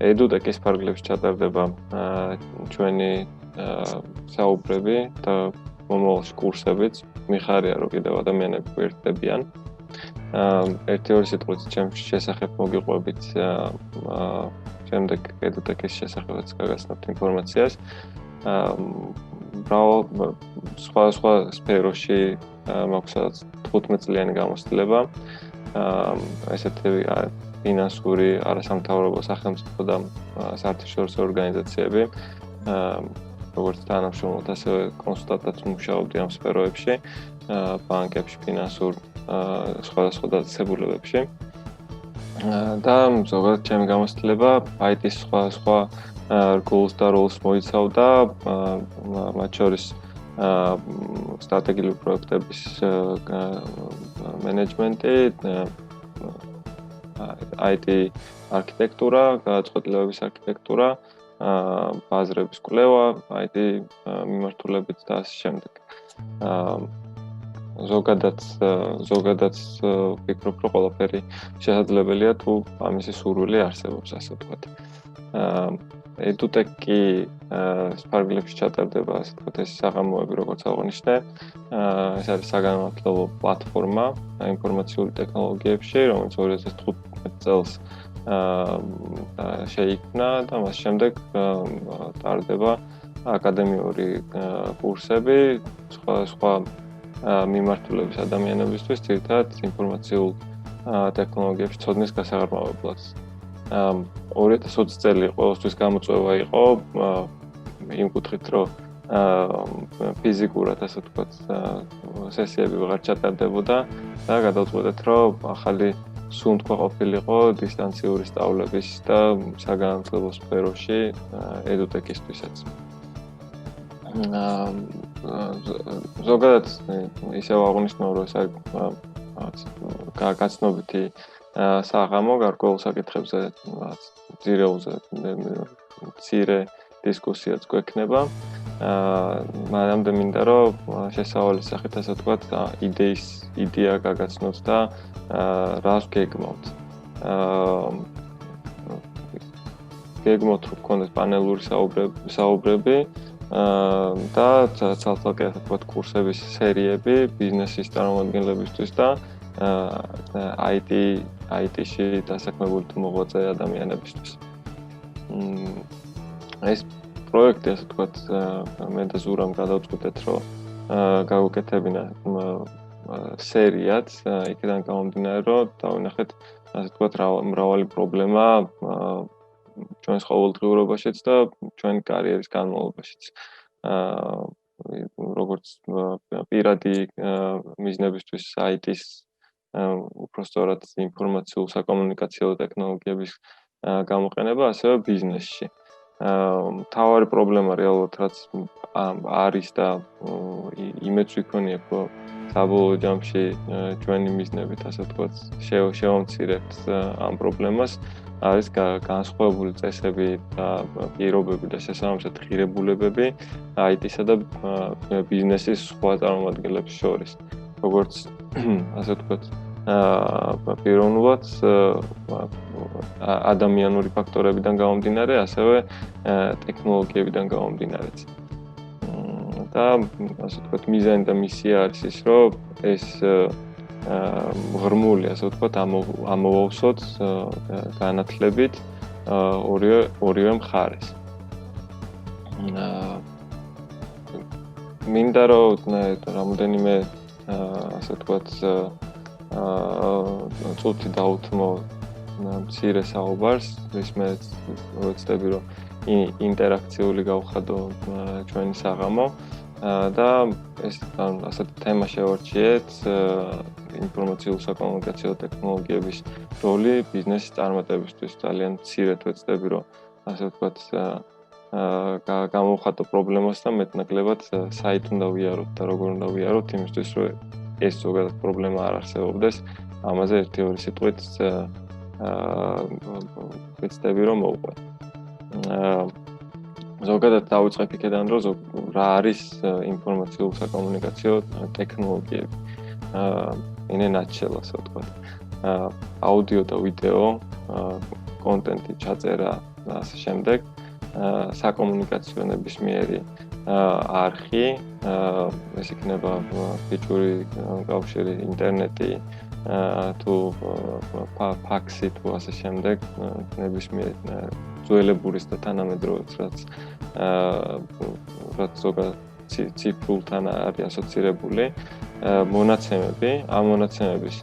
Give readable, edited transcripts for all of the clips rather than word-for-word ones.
EduTech-ის ფარგლებში ჩატარდება ჩვენი საუბრები და მომავალში კურსებიც. მიხარია, რომ კიდევ ადამიანები გვერდებიან. ერთი-ორი სიტყვით ჩემს შესახებ მოგიყვებით, შემდეგ EduTech-ის შესახებაც გაგაცნობთ ინფორმაციას. სხვა სფეროში მაქვს 15 წლიანი გამოცდილება. ესეთი ფინანსური, არასამთავრობო სახელმწიფო და საერთაშორისო ორგანიზაციები, როგორც თანამშრომლად, ასევე კონსულტანტად მუშაობდი ამ სფეროებში, ბანკებში, ფინანსურ სხვადასხვა დაწესებულებებში. და ზოგადად ჩემი გამოცდილება IT-ის სხვა რგოლს და როლს მოიცავდა, მათ შორის სტრატეგიული პროექტების მენეჯმენტი, IT არქიტექტურა, გადაწყვეტილებების არქიტექტურა, ბაზრების კვლევა, IT მიმართულებით და ასე შემდეგ. ზოგადად ვფიქრობ, რომ ყველაფერი შესაძლებელია თუ ამისი სურვილი არსებობს, ასე ვთქვათ. EduTech-ი ფარგლებში ჩატარდება, ასე ვთქვათ, ეს საღამოები, როგორც აღნიშნე. ეს არის საგანმანათლებლო პლატფორმა ინფორმაციული ტექნოლოგიებში, რომელიც 2015 წელს შეიქმნა და მას შემდეგ ტარდება აკადემიური კურსები სხვა მიმართულების ადამიანებისთვის, ძირითადად ინფორმაციულ ტექნოლოგიებში ცოდნის გასაღრმავებლად. 2020 წელი ყოველთვის გამოწვევა იყო იმ კუთხით, რომ ფიზიკურად, ასე ვთქვათ, სესიები ვეღარ ჩატარდებოდა და გადავწყვეტეთ, რომ ახალი სუნთქვა ყოფილიყო დისტანციური სწავლების და საგანმანათლებლო სფეროში EduTech-ისთვისაც. ზოგადად ისევ აღნიშნავ, რომ ეს არის გაცნობითი საღამო გარკვეულ საკითხებზე ძირეულზე მცირე დისკუსიაც გვექნება. მანამდე მინდა რომ შესავლის სახით, ასე ვთქვათ, იდეა გაგაცნოთ და რას გეგმავთ. გეგმავთ, რომ გქონდეს პანელური საუბრები და ცალ-ცალკე, ასე ვთქვათ, კურსების სერიები ბიზნესის წარმომადგენლებისთვის და IT-ში დასაქმებული თუ მოღვაწე ადამიანებისთვის. ეს პროექტი, ასე ვთქვათ, მე და ზურამ გადავწყვეტეთ, რომ გავუკეთებინა სერიად, იქიდან გამომდინარე, რომ დავინახეთ, ასე ვთქვათ, მრავალი პრობლემა ჩვენს ყოველდღიურობაშიც და ჩვენი კარიერის განმავლობაშიც. როგორც პირადი მიზნებისთვის IT-ის უпростоრად ინფორმაციულ საკომუნიკაციო ტექნოლოგიების გამოყენება, ასევე ბიზნესში. მთავარი პრობლემა რეალურად რაც არის და იმედს ვიქონიებ, რომ საბოლოო ჯამში ჩვენი მიზნებით, ასე ვთქვათ, შევამცირებთ ამ პრობლემას, არის განსხვავებული წესები და პირობები და შესაბამისად ღირებულებები IT-სა და ბიზნესის სხვა წარმომადგენლებს შორის. როგორც ასე ვთქვათ, პიროვნულად ადამიანური ფაქტორებიდან გამომდინარე, ასევე ტექნოლოგიებიდან გამომდინარეც. და ასე ვთქვათ, მიზანი და მისია არის ის, რომ ეს ღრმული, ასე ვთქვათ, ამოვავსოთ განათლებით ორივე მხარეს. მინდა რომ რამოდენიმე ასე ვთქვათ, წუთი დავუთმო მცირე საუბარს, რის მე ვეცდები, რომ ინტერაქციული გავხადო ჩვენი საღამო და ეს ასეთ თემა შევარჩიეთ ინფორმაციულ საკომუნიკაციო ტექნოლოგიების როლი ბიზნესის წარმატებისთვის. ძალიან მცირედ ვეცდები, რომ ასე ვთქვათ, გამოვხატო პრობლემას და მეტნაკლებად საით უნდა ვიაროთ და როგორ უნდა ვიაროთ იმისთვის, რომ ეს ზოგადად პრობლემა არ არსებობდეს. ამაზე ერთი-ორი სიტყვით ვეცდები, რომ მოვყვე. ზოგადად დავიწყებ იქიდან, რომ რა არის ინფორმაციულ საკომუნიკაციო ტექნოლოგიები. in a nutshell, ასე ვთქვათ. აუდიო და ვიდეო კონტენტი ჩაწერა და ასე შემდეგ. საკომუნიკაციო ნებისმიერი არხი, ეს იქნება ფიჭური კავშირი, ინტერნეტი, თუ ფაქსი თუ ასე შემდეგ, ნებისმიერ ძველებურის და თანამედროვეც რაც ზოგადად ციფრულთან არის ასოცირებული მონაცემები, ამ მონაცემების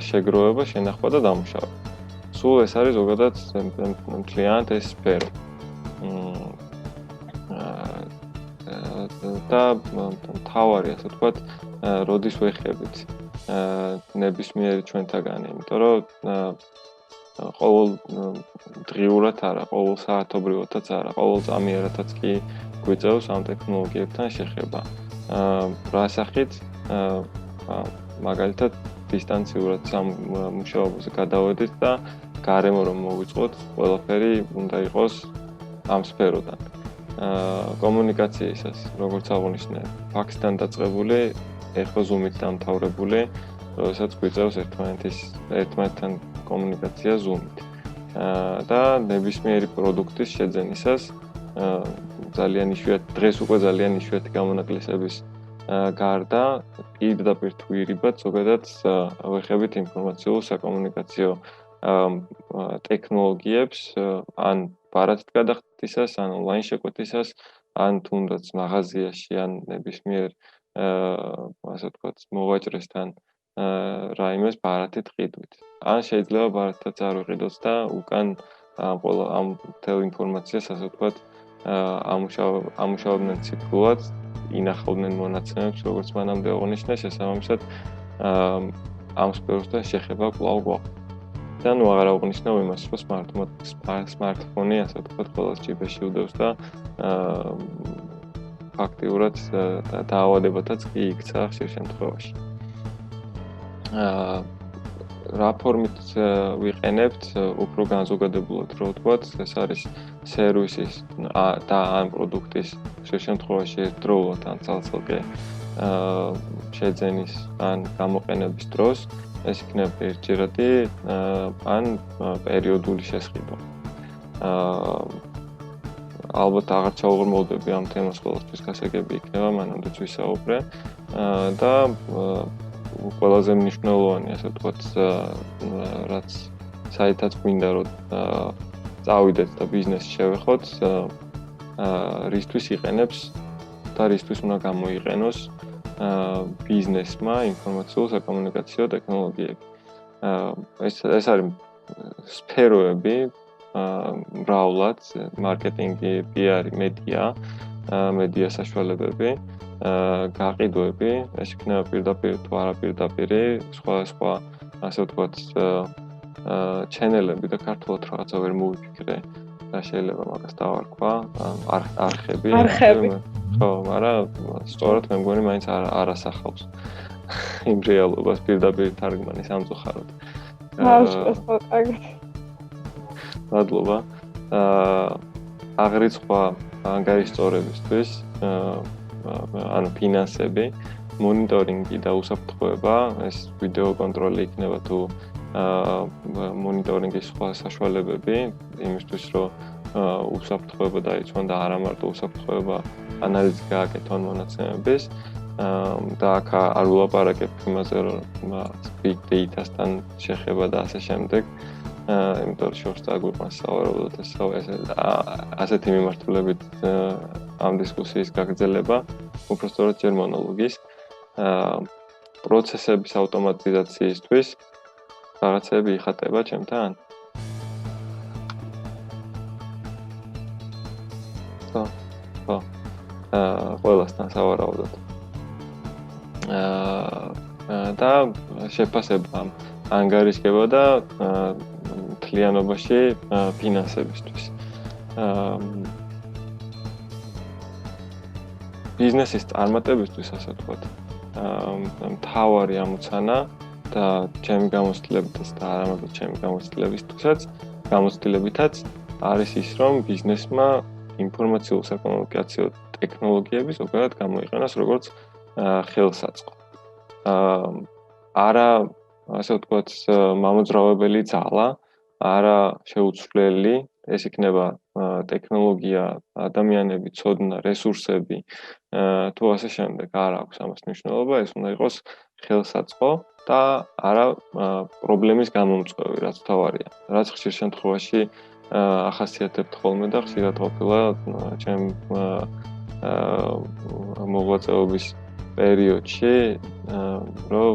შეგროვება, შენახვა და დამუშავება. სულ ეს არის ზოგადად მთლიანად ეს სფერო. და მთავარი, ასე ვთქვათ, როდის ვეხებით ნებისმიერი ჩვენთაგანი, იმიტომ რომ ყოველ დღიურად არა, ყოველ საათობრივადაც არა, ყოველ წამიერადაც კი გვიწევს ამ ტექნოლოგიებთან შეხება. რა სახით, მაგალითად დისტანციურად სამუშაოზე გადავედით და გარემო რომ მოვიწყოთ, ყველაფერი უნდა იყოს ამ სფეროდან. კომუნიკაციისას, როგორც აღნიშნე, ფაქსთან დაწყებული, ეხლა Zoom-ით დამთავრებული, როდესაც გვიწევს ერთმანეთთან კომუნიკაცია Zoom-ით. და ნებისმიერი პროდუქტის შეძენისას ძალიან იშვიათი, დღეს უკვე ძალიან იშვიათი გამონაკლისების გარდა პირდაპირ თუ ირიბად ზოგადად ვეხებით ინფორმაციულ საკომუნიკაციო ტექნოლოგიებს ან ბარათით გადახდისას, ან ონლაინ შეკვეთისას, ან თუნდაც მაღაზიაში, ან ნებისმიერ ასე ვთქვათ, მოვაჭრესთან რაიმეს ბარათით ყიდვით. ან შეიძლება ბარათითაც არ ვიყიდოთ და უკან ამ მთელ ინფორმაციას, ასე ვთქვათ, ამუშავებდნენ ციფრულად, ინახავდნენ მონაცემებს, როგორც მანამდე აღნიშნე, შესაბამისად ამ სფეროსთან შეხება კვლავ გვაქვს. და ნუ აღარ აღნიშნავ იმას, რომ სმარტფონი, ასე ვთქვათ, ყველას ჯიბეში უდევს და ფაქტიურად დაავადებათაც კი იქცა ხშირ შემთხვევაში. რა ფორმით ვიყენებთ, უფრო განზოგადებულად, რო ვთქვათ, ეს არის სერვისის და ან პროდუქტის ხშირ შემთხვევაში ერთდროულად ან ცალ-ცალკე შეძენის ან გამოყენების დროს, ეს იქნება ერთჯერადი ან პერიოდული შესყიდვა. ალბათ აღარ ჩავუღრმავდები ამ თემას, ყველასთვის გასაგები იქნება, მანამდეც ვისაუბრე და ყველაზე მნიშვნელოვანი, ასე ვთქვათ, რაც საერთოდ გვინდა რომ წავიდეთ და ბიზნესში შევეხოთ, რისთვის იყენებს და რისთვის უნდა გამოიყენოს ბიზნესმა ინფორმაციულ საკომუნიკაციო ტექნოლოგიები. ეს არის სფეროები, მრავლად, მარკეტინგი, PR, მედია საშუალებები, გაყიდვები, ეს იქნება პირდაპირ თუ არაპირდაპირი, სხვა, ასე ვთქვათ, ჩენელები და ქართულად რაღაცა ვერ მოვიფიქრე და შეიძლება მაგას დავარქვა, არხები. ხო, მაგრამ სწორად მე მგონი მაინც არ ასახავს იმ რეალობას პირდაპირ თარგმანის ამწუხაროდ. მადლობა. აღრიცხვა ანგარიშწორებისთვის, ანუ ფინანსები, მონიტორინგი და უსაფრთხოება, ეს ვიდეო კონტროლი იქნება თუ მონიტორინგის სხვა საშუალებები, იმისთვის რომ უსაფრთხოება დაიცვან და არა მარტო უსაფრთხოება ანალიზი გააკეთონ მონაცემების და აქ არ ვილაპარაკებ იმაზე, რომ big data-სთან შეხება და ასე შემდეგ. იმიტომ რომ შორს წაგვიყვანს სავარაუდოდ ასეთი მიმართულებით ამ დისკუსიის გაგრძელება, უბრალოდ ჯერ მონოლოგის პროცესების ავტომატიზაციისთვის რაღაცები იხატება ჩემთან? ხო. ყველასთან სავარაუდოდ. და შეფასება ანგარიშგება და მთლიანობაში ფინანსებისთვის. ბიზნესის წარმატებისთვის, ასე ვთქვათ, მთავარი ამოცანა და ჩემი გამოცდილებითაც და არა მარტო ჩემი გამოცდილებითაც არის ის, რომ ბიზნესმა ინფორმაციულ საკომუნიკაციო ტექნოლოგიები ზოგადად გამოიყენოს როგორც ხელსაწყო. არა, ასე ვთქვათ, მამოძრავებელი ძალა, არა შეუცვლელი, ეს იქნება ტექნოლოგია, ადამიანები, ცოდნა, რესურსები, თუ ასე შემდეგ, არ აქვს ამას მნიშვნელობა, ეს უნდა იყოს ხელსაწყო და არა პრობლემის გამომწვევი, რაც თავარია. რაც ხშირ შემთხვევაში ახასიათებთ ხოლმე და ხშირად ყოფილა ჩემ მოღვაწეობის პერიოდში, რომ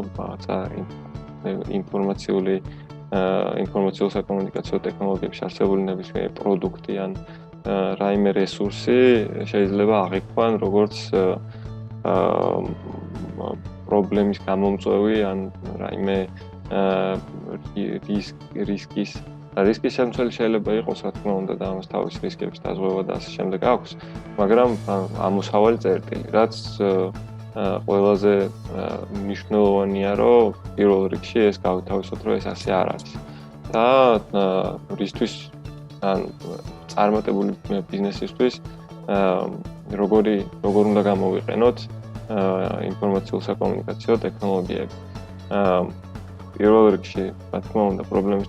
ინფორმაციულ-საკომუნიკაციო ტექნოლოგიებში არსებული ნებისმიერი პროდუქტი ან რაიმე რესურსი შეიძლება აღიქვან როგორც პრობლემის გამომწვევი ან რაიმე რისკის შემცველი შეიძლება იყოს, რა თქმა უნდა, და ამას თავის რისკების დაზღვევა და ასე შემდეგ აქვს, მაგრამ ამოსავალი წერტილი, რაც ყველაზე მნიშვნელოვანია, რომ პირველ რიგში ეს გავითავისოთ, რომ ეს ასე არ არის. და რისთვის ან წარმატებული ბიზნესისთვის როგორ უნდა გამოვიყენოთ ინფორმაციულ-საკომუნიკაციო ტექნოლოგიები. პირველ რიგში, რა თქმა უნდა, პრობლემის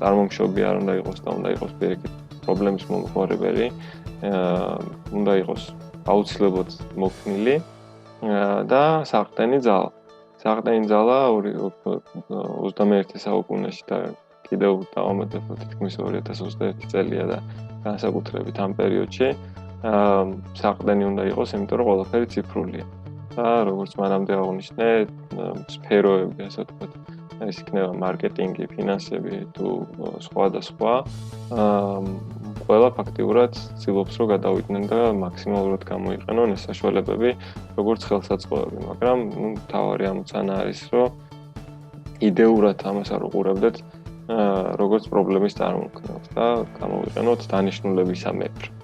წარმომშობი არ უნდა იყოს და უნდა იყოს პირიქით პრობლემის მომხმარებელი, უნდა იყოს აუცილებლად მოქნილი და საყრდენი ძალა. საყრდენი ძალა 21 საუკუნეში და კიდევ დავამატებთ თითქმის 2021 წელია და განსაკუთრებით ამ პერიოდში საყრდენი უნდა იყოს, იმიტომ რომ ყველაფერი ციფრულია. და როგორც მანამდე აღნიშნე, სფეროები, ასე ვთქვათ, ეს იქნება მარკეტინგი, ფინანსები თუ სხვა და სხვა, ყველა ფაქტიურად ცდილობს რომ გადავიდნენ და მაქსიმალურად გამოიყენონ ეს საშუალებები, როგორც ხელსაწყოები, მაგრამ მთავარი ამოცანა არის, რომ იდეურად ამას არ უყურებდეთ, როგორც პრობლემის წარმოქმნას და გამოვიყენოთ დანიშნულებისა მეტრი.